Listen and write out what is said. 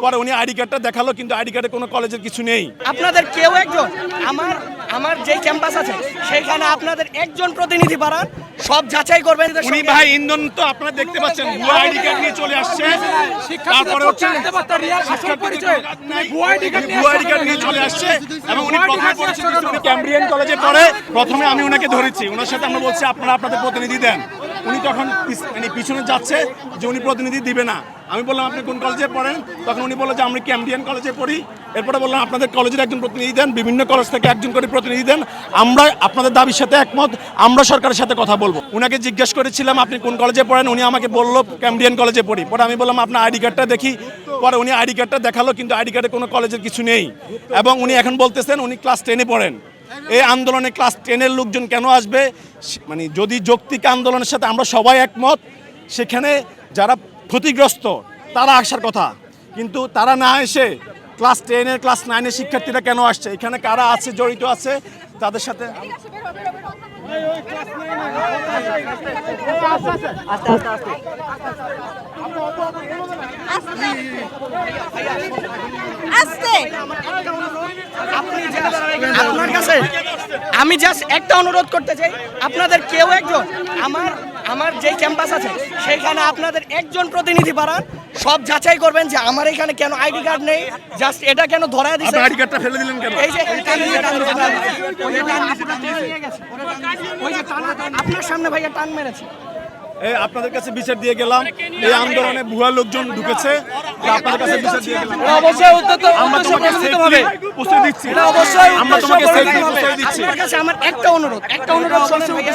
পরে উনি আইডি কার্ডটা দেখালো, কিন্তু আইডি কার্ডে কোনো কলেজের কিছু নেই। আপনাদের কেউ একজন আমার যে ক্যাম্পাস আছে সেইখানে আপনাদের একজন প্রতিনিধি পাঠান, সব যাচাই করবেন। উনি ভাই ইন্ধন তো আপনারা দেখতে পাচ্ছেন, ভুয়া আইডি কার্ড নিয়ে চলে আসছে। তারপরে হচ্ছে ভুয়া আইডি কার্ড নিয়ে চলে আসছে এবং উনি প্রথমে বলেছেন উনি ক্যামব্রিয়ান কলেজে পড়ে। প্রথমে আমি ওনাকে ধরেছি, ওনার সাথে আমরা বলছি আপনারা আপনাদের প্রতিনিধি দেন। উনি তখন পিছনে যাচ্ছে যে উনি প্রতিনিধি দিবে না। আমি বললাম আপনি কোন কলেজে পড়েন, তখন উনি বললো যে আমি ক্যামব্রিয়ান কলেজে পড়ি। এরপরে বললাম আপনাদের কলেজের একজন প্রতিনিধি দেন, বিভিন্ন কলেজ থেকে একজন করে প্রতিনিধি দেন, আমরা আপনাদের দাবির সাথে একমত, আমরা সরকারের সাথে কথা বলবো। উনাকে জিজ্ঞেস করেছিলাম আপনি কোন কলেজে পড়েন, উনি আমাকে বললো ক্যামব্রিয়ান কলেজে পড়ি। পরে আমি বললাম আপনার আইডি কার্ডটা দেখি। পরে উনি আইডি কার্ডটা দেখালো, কিন্তু আইডি কার্ডে কোনো কলেজের কিছু নেই এবং উনি এখন বলতেছেন উনি ক্লাস 10-এ পড়েন। এই আন্দোলনে ক্লাস 10-এর লোকজন কেন আসবে? মানে যদি যৌক্তিক আন্দোলনের সাথে আমরা সবাই একমত, সেখানে যারা ক্ষতিগ্রস্ত তারা আসার কথা, কিন্তু তারা না এসে ক্লাস 10-এর ক্লাস 9-এর শিক্ষার্থীরা কেন আসছে? এখানে কারা আছে জড়িত আছে তাদের সাথে আপনার কাছে আমি জাস্ট একটা অনুরোধ করতে চাই, আপনাদের কেউ একজন আমার যে ক্যাম্পাস আছে সেইখানে আপনাদের একজন প্রতিনিধি পাঠান, সব যাচাই করবেন যে আমার এখানে কেন আইডি কার্ড নেই, জাস্ট এটা কেন ধরায় দিছে। আইডি কার্ডটা ফেলে দিলেন কেন? এই যে আপনার সামনে ভাইয়া টান মেরেছে। আপনাদের কাছে বিচার দিয়ে গেলাম, এই আন্দোলনে ভুয়া লোকজন ঢুকেছে, আপনাদের কাছে বিচার দিয়ে গেলাম। অবশ্যই আমরা তোমাকে সেফলি পৌঁছে দিচ্ছি, আমরা তোমাকে সেফলি পৌঁছে দিচ্ছি। আপনার কাছে আমার একটা অনুরোধ শুনেন ভাইয়া।